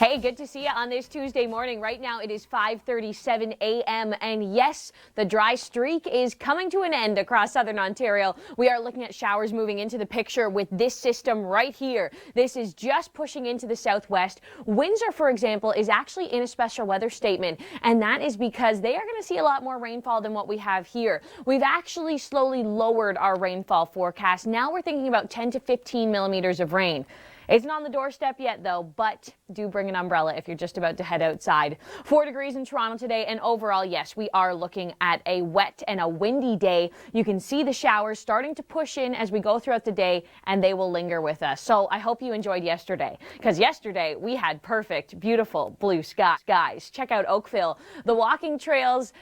Hey, good to see you on this Tuesday morning. Right now it is 5:37 a.m. and yes, the dry streak is coming to an end across southern Ontario. We are looking at showers moving into the picture with this system right here. This is just pushing into the southwest. Windsor, for example, is actually in a special weather statement, and that is because they are going to see a lot more rainfall than what we have here. We've actually slowly lowered our rainfall forecast. Now we're thinking about 10 to 15 millimeters of rain. It's not on the doorstep yet, though, but do bring an umbrella if you're just about to head outside. 4 degrees in Toronto today, and overall, yes, we are looking at a wet and a windy day. You can see the showers starting to push in as we go throughout the day, and they will linger with us. So I hope you enjoyed yesterday, because yesterday we had perfect, beautiful blue skies. Check out Oakville. The walking trails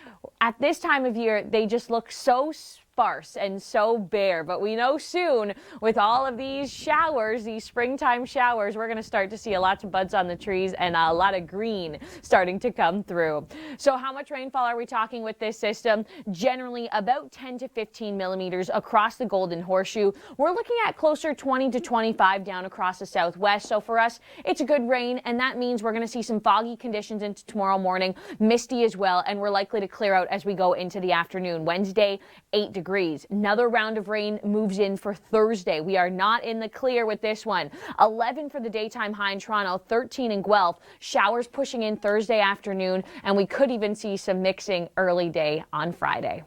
at this time of year, they just look so sparse and so bare, but we know soon with all of these showers, these springtime showers, we're going to start to see a lot of buds on the trees and a lot of green starting to come through. So how much rainfall are we talking with this system? Generally about 10 to 15 millimeters across the Golden Horseshoe. We're looking at closer 20 to 25 down across the southwest. So for us, it's a good rain, and that means we're going to see some foggy conditions into tomorrow morning, misty as well, and we're likely to clear out as we go into the afternoon. Wednesday, 8 degrees. Another round of rain moves in for Thursday. We are not in the clear with this one. 11 for the daytime high in Toronto, 13 in Guelph. Showers pushing in Thursday afternoon, and we could even see some mixing early day on Friday.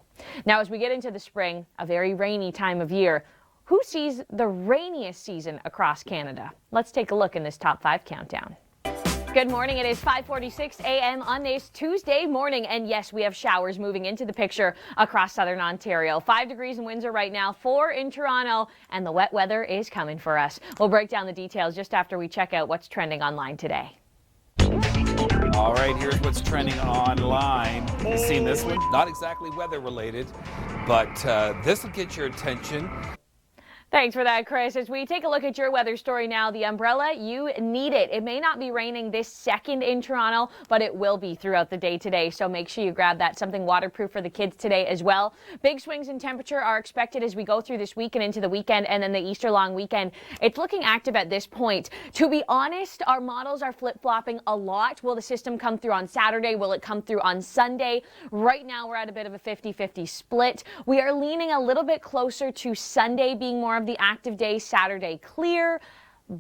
Now, as we get into the spring, a very rainy time of year, who sees the rainiest season across Canada? Let's take a look in this top 5 countdown. Good morning. It is 5:46 a.m. on this Tuesday morning. And yes, we have showers moving into the picture across southern Ontario. 5 degrees in Windsor right now, 4 in Toronto, and the wet weather is coming for us. We'll break down the details just after we check out what's trending online today. All right, here's what's trending online. You've seen this one. Not exactly weather related, but this will get your attention. Thanks for that, Chris. As we take a look at your weather story now, the umbrella, you need it. It may not be raining this second in Toronto, but it will be throughout the day today. So make sure you grab that, something waterproof for the kids today as well. Big swings in temperature are expected as we go through this week and into the weekend and then the Easter long weekend. It's looking active at this point. To be honest, our models are flip-flopping a lot. Will the system come through on Saturday? Will it come through on Sunday? Right now, we're at a bit of a 50-50 split. We are leaning a little bit closer to Sunday being more of the active day, Saturday clear,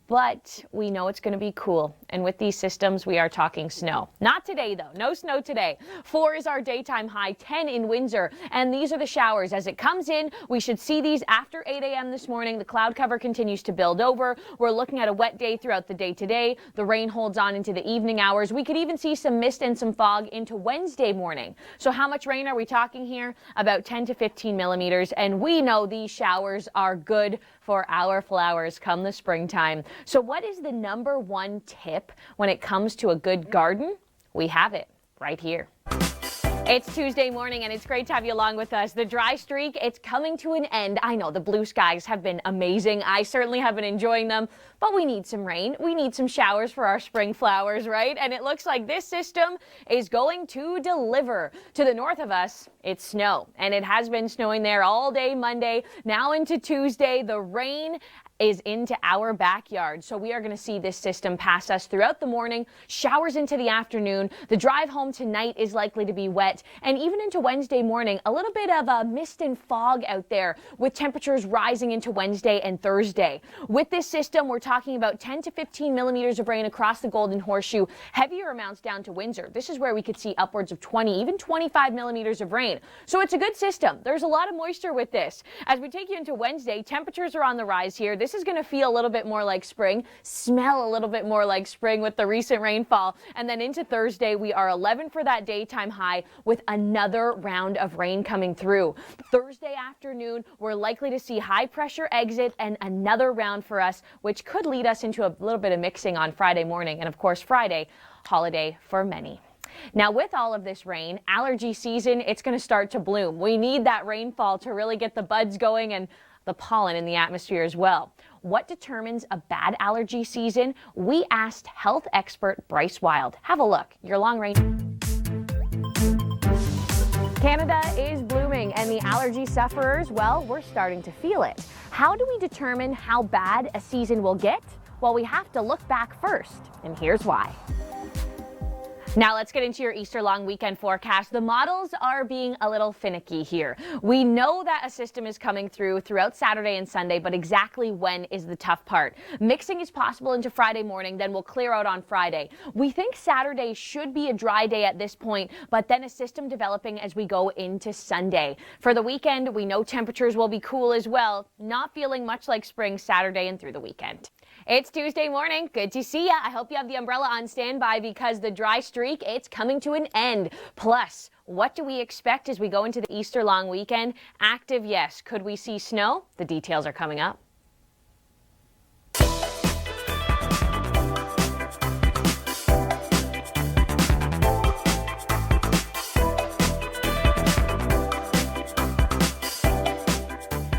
but we know it's going to be cool. And with these systems, we are talking snow. Not today, though. No snow today. 4 is our daytime high, 10 in Windsor. And these are the showers. As it comes in, we should see these after 8 a.m. this morning. The cloud cover continues to build over. We're looking at a wet day throughout the day today. The rain holds on into the evening hours. We could even see some mist and some fog into Wednesday morning. So how much rain are we talking here? About 10 to 15 millimeters. And we know these showers are good for our flowers come the springtime. So what is the number one tip when it comes to a good garden? We have it right here. It's Tuesday morning, and it's great to have you along with us. The dry streak, it's coming to an end. I know the blue skies have been amazing. I certainly have been enjoying them, but we need some rain. We need some showers for our spring flowers, right? And it looks like this system is going to deliver. To the north of us, it's snow, and it has been snowing there all day Monday. Now into Tuesday, the rain is into our backyard. So we are going to see this system pass us throughout the morning, showers into the afternoon. The drive home tonight is likely to be wet, and even into Wednesday morning, a little bit of a mist and fog out there with temperatures rising into Wednesday and Thursday. With this system, we're talking about 10 to 15 millimeters of rain across the Golden Horseshoe, heavier amounts down to Windsor. This is where we could see upwards of 20, even 25 millimeters of rain. So it's a good system. There's a lot of moisture with this. As we take you into Wednesday, temperatures are on the rise here. This is going to feel a little bit more like spring, smell a little bit more like spring with the recent rainfall. And then into Thursday, we are 11 for that daytime high with another round of rain coming through. Thursday afternoon, we're likely to see high pressure exit and another round for us, which could lead us into a little bit of mixing on Friday morning. And of course, Friday, holiday for many. Now, with all of this rain, allergy season, it's going to start to bloom. We need that rainfall to really get the buds going and the pollen in the atmosphere as well. What determines a bad allergy season? We asked health expert Bryce Wild. Have a look. Your long range. Canada is blooming, and the allergy sufferers, well, we're starting to feel it. How do we determine how bad a season will get? Well, we have to look back first, and here's why. Now let's get into your Easter long weekend forecast. The models are being a little finicky here. We know that a system is coming throughout Saturday and Sunday, but exactly when is the tough part. Mixing is possible into Friday morning, then we'll clear out on Friday. We think Saturday should be a dry day at this point, but then a system developing as we go into Sunday. For the weekend, we know temperatures will be cool as well, not feeling much like spring Saturday and through the weekend. It's Tuesday morning. Good to see ya. I hope you have the umbrella on standby because the dry streak, it's coming to an end. Plus, what do we expect as we go into the Easter long weekend? Active, yes. Could we see snow? The details are coming up.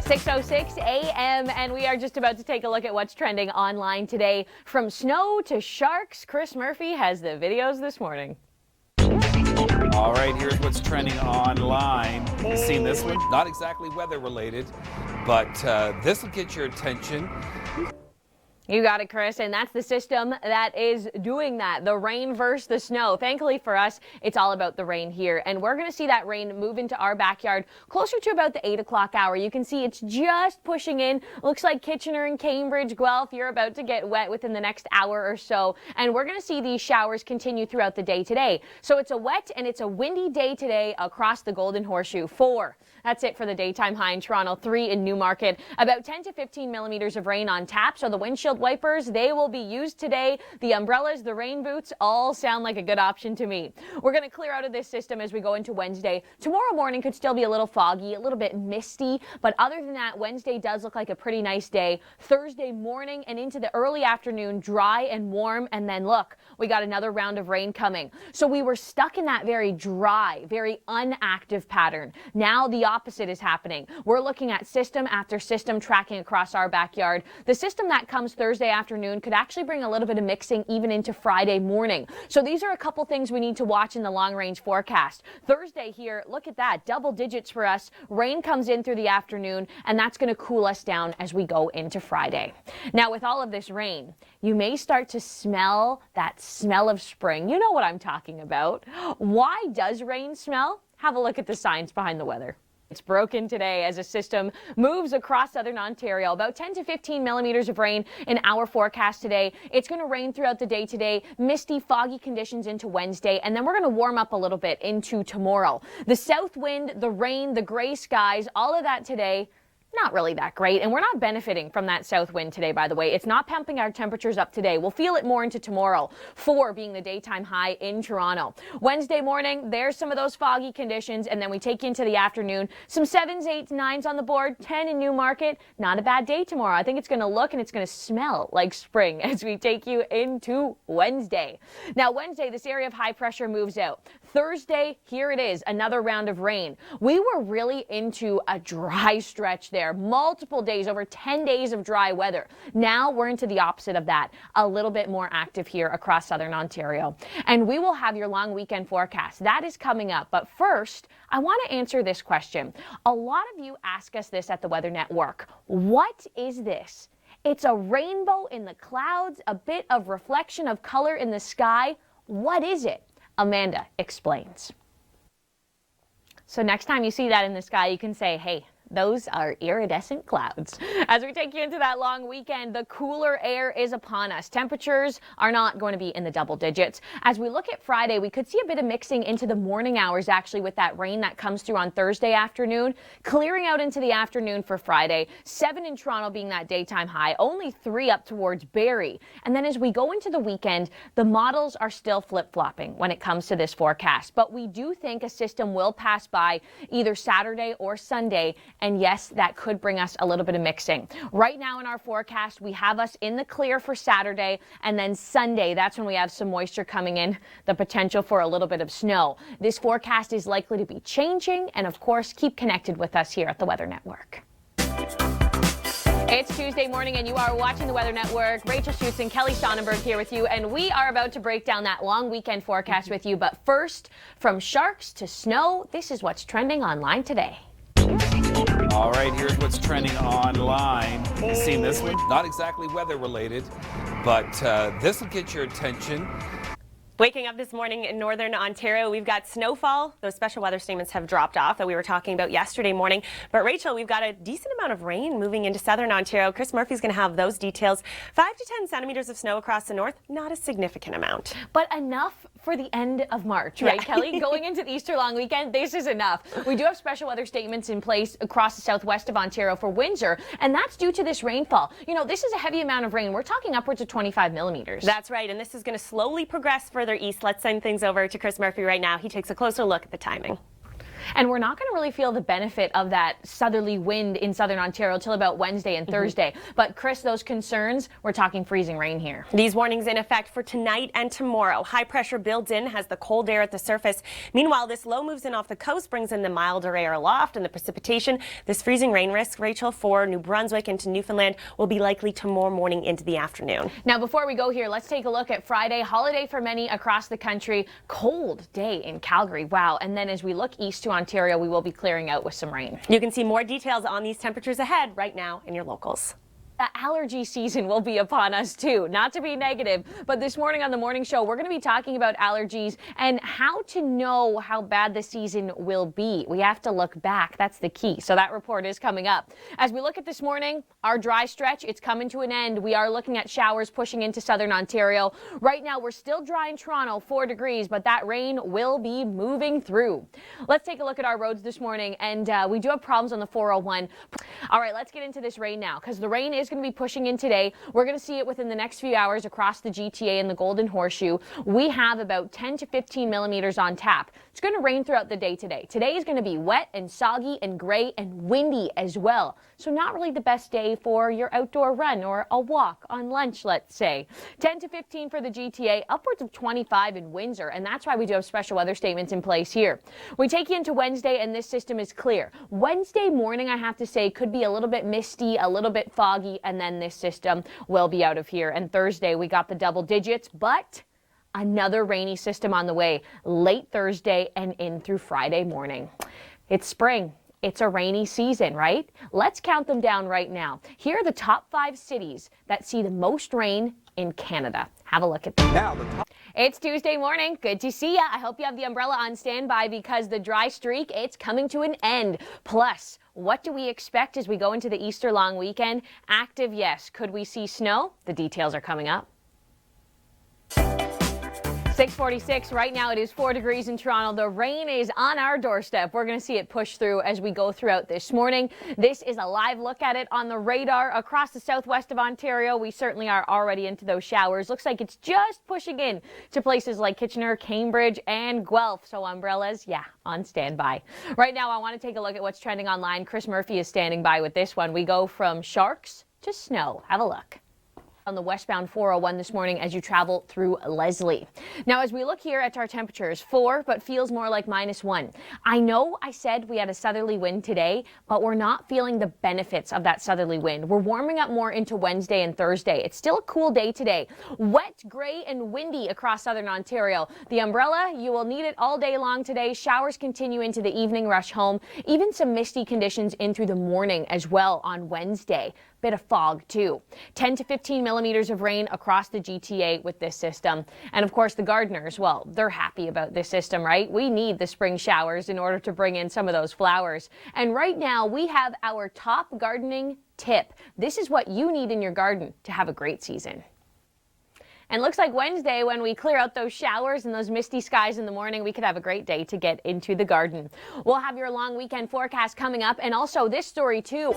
6:06 a.m. and we are just about to take a look at what's trending online today. From snow to sharks, Chris Murphy has the videos this morning. All right, here's what's trending online. You've seen this one. Not exactly weather related, but this will get your attention. You got it, Chris, and that's the system that is doing that, the rain versus the snow. Thankfully for us, it's all about the rain here, and we're going to see that rain move into our backyard closer to about the 8 o'clock hour. You can see it's just pushing in. Looks like Kitchener and Cambridge, Guelph, you're about to get wet within the next hour or so, and we're going to see these showers continue throughout the day today. So it's a wet and it's a windy day today across the Golden Horseshoe. 4. That's it for the daytime high in Toronto. 3 in Newmarket. About 10 to 15 millimeters of rain on tap, so the windshield wipers, they will be used today. The umbrellas, the rain boots, all sound like a good option to me. We're going to clear out of this system as we go into Wednesday. Tomorrow morning could still be a little foggy, a little bit misty, but other than that, Wednesday does look like a pretty nice day. Thursday morning and into the early afternoon, dry and warm, and then look, we got another round of rain coming. So we were stuck in that very dry, very unactive pattern. Now the opposite is happening. We're looking at system after system tracking across our backyard. The system that comes Thursday afternoon could actually bring a little bit of mixing even into Friday morning. So these are a couple things we need to watch in the long range forecast. Thursday here, look at that, double digits for us. Rain comes in through the afternoon, and that's going to cool us down as we go into Friday. Now with all of this rain, you may start to smell that smell of spring. You know what I'm talking about. Why does rain smell? Have a look at the science behind the weather. It's broken today as a system moves across southern Ontario. About 10 to 15 millimeters of rain in our forecast today. It's going to rain throughout the day today. Misty, foggy conditions into Wednesday, and then we're going to warm up a little bit into tomorrow. The south wind, the rain, the gray skies, all of that today, not really that great, and we're not benefiting from that south wind today, by the way. It's not pumping our temperatures up today. We'll feel it more into tomorrow. 4 being the daytime high in Toronto. Wednesday morning, there's some of those foggy conditions, and then we take you into the afternoon. Some 7s, 8s, 9s on the board, 10 in Newmarket. Not a bad day tomorrow. I think it's going to look and it's going to smell like spring as we take you into Wednesday. Now, Wednesday, this area of high pressure moves out. Thursday, here it is, another round of rain. We were really into a dry stretch there. Multiple days, over 10 days of dry weather. Now we're into the opposite of that, a little bit more active here across southern Ontario. And we will have your long weekend forecast. That is coming up. But first, I want to answer this question. A lot of you ask us this at the Weather Network. What is this? It's a rainbow in the clouds, a bit of reflection of color in the sky. What is it? Amanda explains. So next time you see that in the sky, you can say, hey, those are iridescent clouds. As we take you into that long weekend, the cooler air is upon us. Temperatures are not going to be in the double digits. As we look at Friday, we could see a bit of mixing into the morning hours actually with that rain that comes through on Thursday afternoon, clearing out into the afternoon for Friday. 7 in Toronto being that daytime high, only 3 up towards Barrie. And then as we go into the weekend, the models are still flip-flopping when it comes to this forecast. But we do think a system will pass by either Saturday or Sunday. And yes, that could bring us a little bit of mixing. Right now in our forecast, we have us in the clear for Saturday, and then Sunday, that's when we have some moisture coming in, the potential for a little bit of snow. This forecast is likely to be changing, and of course, keep connected with us here at the Weather Network. It's Tuesday morning and you are watching the Weather Network. Rachel Schoutsen, Kelly Sonnenberg here with you, and we are about to break down that long weekend forecast with you. But first, from sharks to snow, this is what's trending online today. All right, here's what's trending online. You've seen this one. Not exactly weather related, but this will get your attention. Waking up this morning in northern Ontario, we've got snowfall. Those special weather statements have dropped off that we were talking about yesterday morning. But Rachel, we've got a decent amount of rain moving into southern Ontario. Chris Murphy's going to have those details. 5 to 10 centimeters of snow across the north, not a significant amount. But enough for the end of March, right, Kelly? Going into the Easter long weekend, this is enough. We do have special weather statements in place across the southwest of Ontario for Windsor, and that's due to this rainfall. You know, this is a heavy amount of rain. We're talking upwards of 25 millimeters. That's right, and this is going to slowly progress further east. Let's send things over to Chris Murphy right now. He takes a closer look at the timing. And we're not going to really feel the benefit of that southerly wind in southern Ontario till about Wednesday and Thursday. But Chris, those concerns, we're talking freezing rain here. These warnings in effect for tonight and tomorrow. High pressure builds in, has the cold air at the surface. Meanwhile, this low moves in off the coast, brings in the milder air aloft and the precipitation. This freezing rain risk, Rachel, for New Brunswick into Newfoundland will be likely tomorrow morning into the afternoon. Now, before we go here, let's take a look at Friday. Holiday for many across the country. Cold day in Calgary. Wow. And then as we look east to Ontario, we will be clearing out with some rain. You can see more details on these temperatures ahead right now in your locals. Allergy season will be upon us too. Not to be negative, but this morning on the morning show, we're going to be talking about allergies and how to know how bad the season will be. We have to look back. That's the key. So that report is coming up. As we look at this morning, our dry stretch, it's coming to an end. We are looking at showers pushing into southern Ontario. Right now, we're still dry in Toronto, 4 degrees, but that rain will be moving through. Let's take a look at our roads this morning, and we do have problems on the 401. All right, let's get into this rain now, because the rain is going to be pushing in today. We're going to see it within the next few hours across the GTA and the Golden Horseshoe. We have about 10 to 15 millimeters on tap. It's going to rain throughout the day today. Today is going to be wet and soggy and gray and windy as well. So not really the best day for your outdoor run or a walk on lunch, let's say. 10 to 15 for the GTA, upwards of 25 in Windsor, and that's why we do have special weather statements in place here. We take you into Wednesday, and this system is clear. Wednesday morning, I have to say, could be a little bit misty, a little bit foggy, and then this system will be out of here. And Thursday, we got the double digits, but another rainy system on the way late Thursday and in through Friday morning. It's spring. It's a rainy season, right? Let's count them down right now. Here are the top 5 cities that see the most rain in Canada. Have a look at them. Now, it's Tuesday morning. Good to see ya. I hope you have the umbrella on standby because the dry streak, it's coming to an end. Plus, what do we expect as we go into the Easter long weekend? Active, yes. Could we see snow? The details are coming up. 6:46 right now. It is 4 degrees in Toronto. The rain is on our doorstep. We're going to see it push through as we go throughout this morning. This is a live look at it on the radar across the southwest of Ontario. We certainly are already into those showers. Looks like it's just pushing in to places like Kitchener, Cambridge, and Guelph. So umbrellas, yeah, on standby. Right now, I want to take a look at what's trending online. Chris Murphy is standing by with this one. We go from sharks to snow. Have a look on the westbound 401 this morning as you travel through Leslie. Now, as we look here at our temperatures, 4, but feels more like -1. I know I said we had a southerly wind today, but we're not feeling the benefits of that southerly wind. We're warming up more into Wednesday and Thursday. It's still a cool day today. Wet, gray, and windy across southern Ontario. The umbrella, you will need it all day long today. Showers continue into the evening rush home. Even some misty conditions in through the morning as well on Wednesday. Bit of fog too. 10 to 15 millimeters of rain across the GTA with this system. And of course the gardeners, well, they're happy about this system, right? We need the spring showers in order to bring in some of those flowers. And right now we have our top gardening tip. This is what you need in your garden to have a great season. And looks like Wednesday, when we clear out those showers and those misty skies in the morning, we could have a great day to get into the garden. We'll have your long weekend forecast coming up, and also this story too.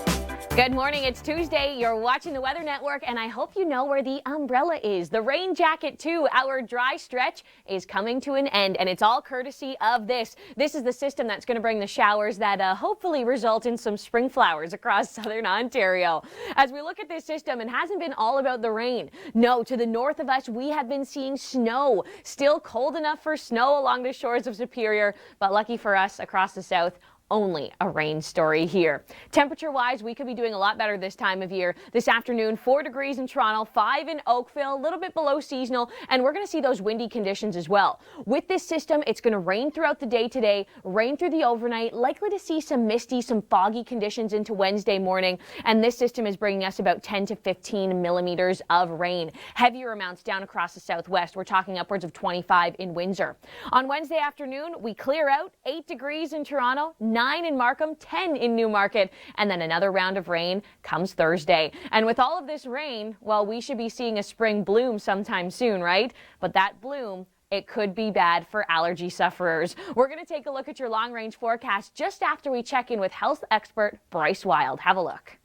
Good morning, it's Tuesday. You're watching the Weather Network, and I hope you know where the umbrella is. The rain jacket too. Our dry stretch is coming to an end, and it's all courtesy of this. This is the system that's going to bring the showers that hopefully result in some spring flowers across southern Ontario. As we look at this system, it hasn't been all about the rain. No, to the north of us, we have been seeing snow. Still cold enough for snow along the shores of Superior, but lucky for us across the south, only a rain story here. Temperature-wise, we could be doing a lot better this time of year. This afternoon, 4 degrees in Toronto, 5 in Oakville, a little bit below seasonal, and we're going to see those windy conditions as well. With this system, it's going to rain throughout the day today, rain through the overnight, likely to see some misty, some foggy conditions into Wednesday morning, and this system is bringing us about 10 to 15 millimeters of rain. Heavier amounts down across the southwest. We're talking upwards of 25 in Windsor. On Wednesday afternoon, we clear out, 8 degrees in Toronto, 9 in Markham, 10 in Newmarket, and then another round of rain comes Thursday. And with all of this rain, well, we should be seeing a spring bloom sometime soon, right? But that bloom, it could be bad for allergy sufferers. We're going to take a look at your long-range forecast just after we check in with health expert Bryce Wild. Have a look.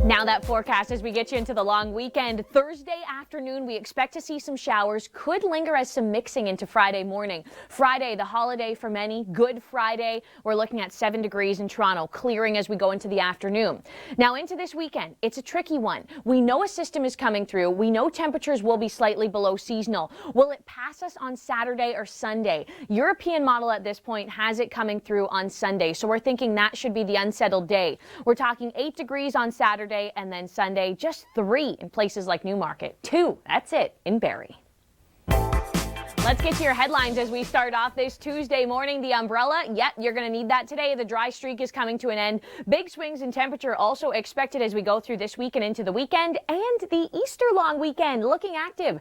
Now that forecast as we get you into the long weekend. Thursday afternoon, we expect to see some showers, could linger as some mixing into Friday morning. Friday, the holiday for many, Good Friday. We're looking at 7 degrees in Toronto, clearing as we go into the afternoon. Now into this weekend, it's a tricky one. We know a system is coming through. We know temperatures will be slightly below seasonal. Will it pass us on Saturday or Sunday? European model at this point has it coming through on Sunday, so we're thinking that should be the unsettled day. We're talking 8 degrees on Saturday, and then Sunday, just 3 in places like Newmarket. 2, that's it, in Barrie. Let's get to your headlines as we start off this Tuesday morning. The umbrella, yep, you're going to need that today. The dry streak is coming to an end. Big swings in temperature also expected as we go through this week and into the weekend. And the Easter long weekend looking active.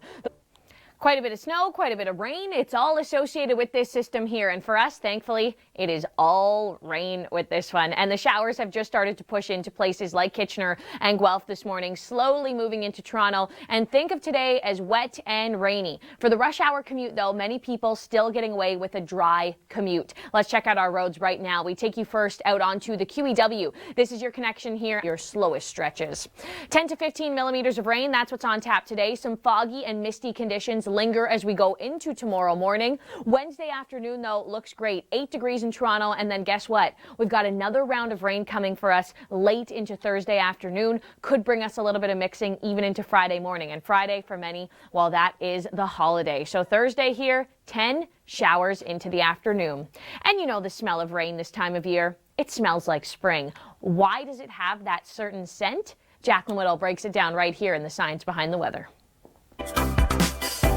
Quite a bit of snow, quite a bit of rain. It's all associated with this system here. And for us, thankfully, it is all rain with this one. And the showers have just started to push into places like Kitchener and Guelph this morning, slowly moving into Toronto. And think of today as wet and rainy. For the rush hour commute, though, many people still getting away with a dry commute. Let's check out our roads right now. We take you first out onto the QEW. This is your connection here, your slowest stretches. 10 to 15 millimeters of rain. That's what's on tap today. Some foggy and misty conditions linger as we go into tomorrow morning. Wednesday afternoon, though, looks great. 8 degrees in Toronto, and then guess what? We've got another round of rain coming for us late into Thursday afternoon. Could bring us a little bit of mixing even into Friday morning. And Friday, for many, well, that is the holiday. So Thursday here, 10 showers into the afternoon. And you know the smell of rain this time of year. It smells like spring. Why does it have that certain scent? Jacqueline Whittle breaks it down right here in the science behind the weather.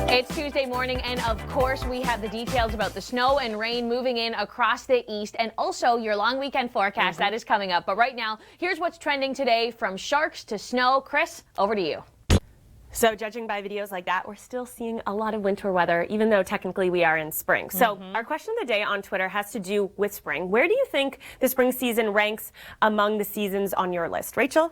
It's Tuesday morning, and of course, we have the details about the snow and rain moving in across the east, and also your long weekend forecast that is coming up. But right now, here's what's trending today from sharks to snow. Chris, over to you. So judging by videos like that, we're still seeing a lot of winter weather, even though technically we are in spring. So our question of the day on Twitter has to do with spring. Where do you think the spring season ranks among the seasons on your list? Rachel?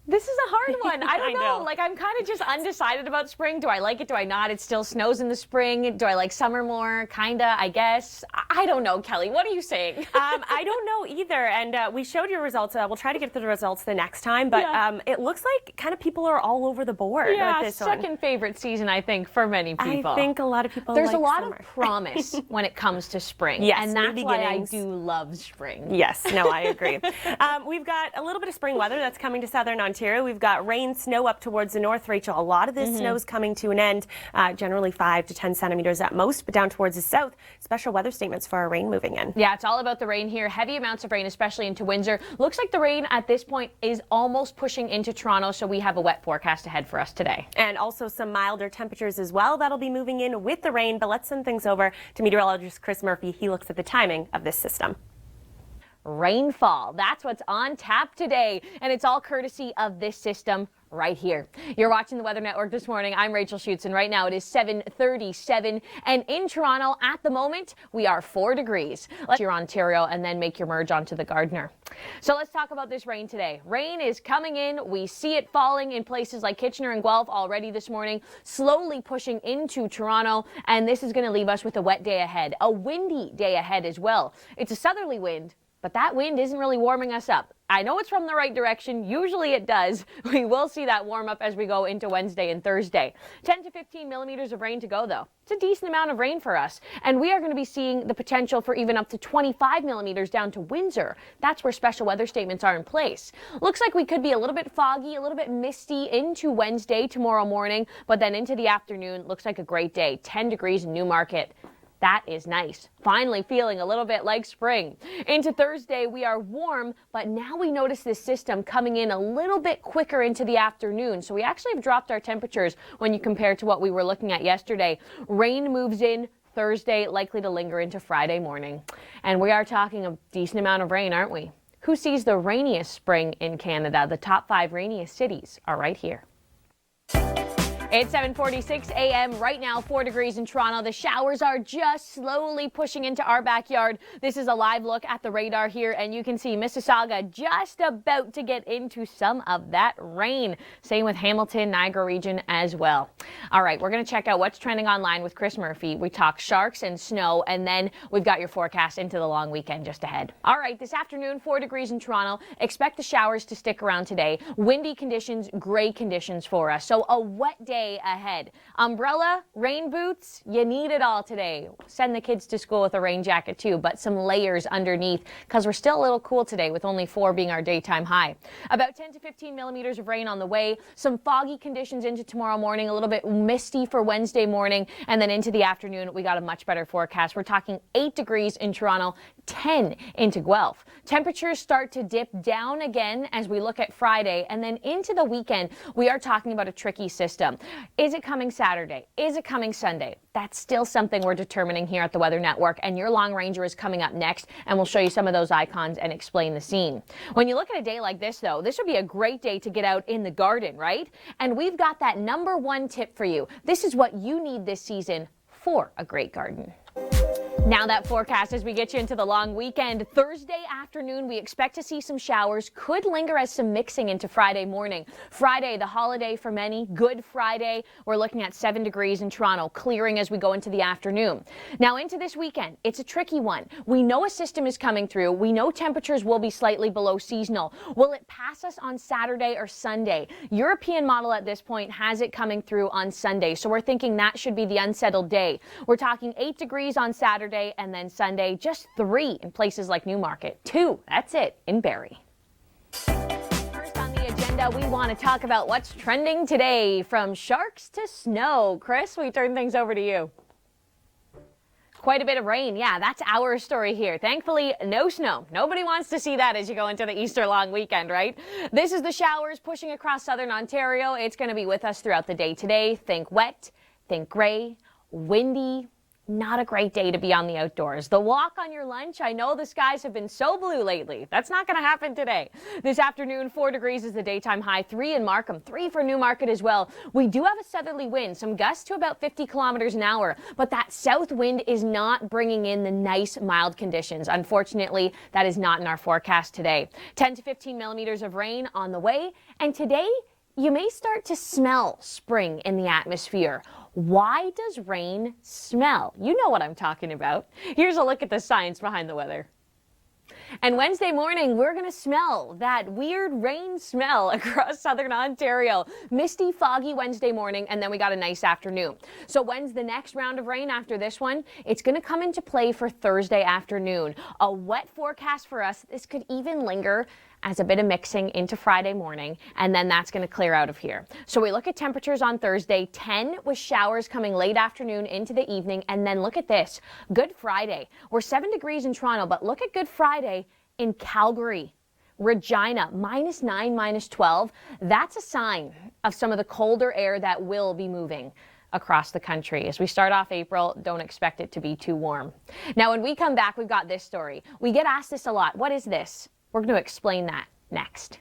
This is a hard one. I don't know. Like, I'm kind of just undecided about spring. Do I like it? Do I not? It still snows in the spring. Do I like summer more? Kinda, I guess. I don't know, Kelly. What are you saying? I don't know either. And we showed your results. We'll try to get to the results the next time. But it looks like kind of people are all over the board with this one. Second favorite season, I think, for many people. I think a lot of people There's like a lot summer. of promise when it comes to spring. Yes, and that's new why I beginnings. do love spring. Yes, no, I agree. We've got a little bit of spring weather that's coming to southern Ontario. We've got rain, snow up towards the north, Rachel. A lot of this snow is coming to an end, generally 5 to 10 centimeters at most, but down towards the south, special weather statements for our rain moving in. Yeah, it's all about the rain here. Heavy amounts of rain, especially into Windsor. Looks like the rain at this point is almost pushing into Toronto, so we have a wet forecast ahead for us today. And also some milder temperatures as well. That'll be moving in with the rain, but let's send things over to meteorologist Chris Murphy. He looks at the timing of this system. Rainfall. That's what's on tap today, and it's all courtesy of this system right here. You're watching the Weather Network this morning. I'm Rachel Schoutsen. Right now it is 7:37, and in Toronto at the moment we are 4 degrees. Let's your Ontario and then make your merge onto the Gardiner. So let's talk about this rain today. Rain is coming in. We see it falling in places like Kitchener and Guelph already this morning, slowly pushing into Toronto, and this is going to leave us with a wet day ahead, a windy day ahead as well. It's a southerly wind, but that wind isn't really warming us up. I know it's from the right direction. Usually it does. We will see that warm up as we go into Wednesday and Thursday. 10 to 15 millimeters of rain to go, though. It's a decent amount of rain for us. And we are going to be seeing the potential for even up to 25 millimeters down to Windsor. That's where special weather statements are in place. Looks like we could be a little bit foggy, a little bit misty into Wednesday tomorrow morning, but then into the afternoon, looks like a great day. 10 degrees in Newmarket. That is nice. Finally feeling a little bit like spring. Into Thursday, we are warm, but now we notice this system coming in a little bit quicker into the afternoon. So we actually have dropped our temperatures when you compare to what we were looking at yesterday. Rain moves in Thursday, likely to linger into Friday morning. And we are talking a decent amount of rain, aren't we? Who sees the rainiest spring in Canada? The top 5 rainiest cities are right here. It's 7:46 a.m. right now, 4 degrees in Toronto. The showers are just slowly pushing into our backyard. This is a live look at the radar here, and you can see Mississauga just about to get into some of that rain. Same with Hamilton, Niagara region as well. All right, we're going to check out what's trending online with Chris Murphy. We talk sharks and snow, and then we've got your forecast into the long weekend just ahead. All right, this afternoon, 4 degrees in Toronto. Expect the showers to stick around today. Windy conditions, gray conditions for us. So a wet day ahead. Umbrella, rain boots, you need it all today. Send the kids to school with a rain jacket too, but some layers underneath because we're still a little cool today with only 4 being our daytime high. About 10 to 15 millimeters of rain on the way. Some foggy conditions into tomorrow morning, a little bit misty for Wednesday morning, and then into the afternoon we got a much better forecast. We're talking 8 degrees in Toronto, 10 into Guelph. Temperatures start to dip down again as we look at Friday, and then into the weekend we are talking about a tricky system. Is it coming Saturday? Is it coming Sunday? That's still something we're determining here at the Weather Network, and your Long Ranger is coming up next, and we'll show you some of those icons and explain the scene. When you look at a day like this, though, this would be a great day to get out in the garden, right? And we've got that #1 tip for you. This is what you need this season for a great garden. Now that forecast as we get you into the long weekend. Thursday afternoon, we expect to see some showers, could linger as some mixing into Friday morning. Friday, the holiday for many, Good Friday. We're looking at 7 degrees in Toronto, clearing as we go into the afternoon. Now into this weekend, it's a tricky one. We know a system is coming through. We know temperatures will be slightly below seasonal. Will it pass us on Saturday or Sunday? European model at this point has it coming through on Sunday, so we're thinking that should be the unsettled day. We're talking 8 degrees on Saturday, and then Sunday, just 3 in places like Newmarket. 2, that's it, in Barrie. First on the agenda, we want to talk about what's trending today, from sharks to snow. Chris, we turn things over to you. Quite a bit of rain. Yeah, that's our story here. Thankfully, no snow. Nobody wants to see that as you go into the Easter long weekend, right? This is the showers pushing across southern Ontario. It's going to be with us throughout the day today. Think wet, think gray, windy. Not a great day to be on the outdoors. The walk on your lunch, I know the skies have been so blue lately. That's not going to happen today. This afternoon, 4 degrees is the daytime high, 3 in Markham, 3 for Newmarket as well. We do have a southerly wind, some gusts to about 50 kilometers an hour, but that south wind is not bringing in the nice mild conditions. Unfortunately, that is not in our forecast today. 10 to 15 millimeters of rain on the way, and today you may start to smell spring in the atmosphere. Why does rain smell? You know what I'm talking about. Here's a look at the science behind the weather. And Wednesday morning, we're going to smell that weird rain smell across southern Ontario. Misty, foggy Wednesday morning, and then we got a nice afternoon. So when's the next round of rain after this one? It's going to come into play for Thursday afternoon. A wet forecast for us. This could even linger as a bit of mixing into Friday morning, and then that's going to clear out of here. So we look at temperatures on Thursday, 10 with showers coming late afternoon into the evening, and then look at this, Good Friday. We're 7 degrees in Toronto, but look at Good Friday in Calgary. Regina, -9, -12. That's a sign of some of the colder air that will be moving across the country. As we start off April, don't expect it to be too warm. Now, when we come back, we've got this story. We get asked this a lot. What is this? We're going to explain that next.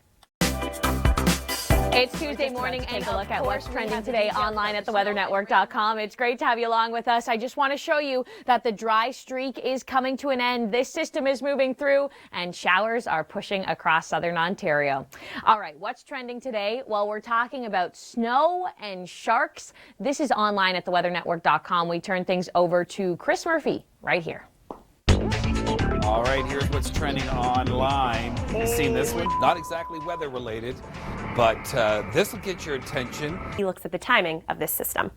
It's Tuesday morning, and a look at what's trending today online at theweathernetwork.com. It's great to have you along with us. I just want to show you that the dry streak is coming to an end. This system is moving through, and showers are pushing across southern Ontario. All right, what's trending today? Well, we're talking about snow and sharks. This is online at theweathernetwork.com. We turn things over to Chris Murphy right here. All right, here's what's trending online. You've seen this one. Not exactly weather related, but this will get your attention. He looks at the timing of this system.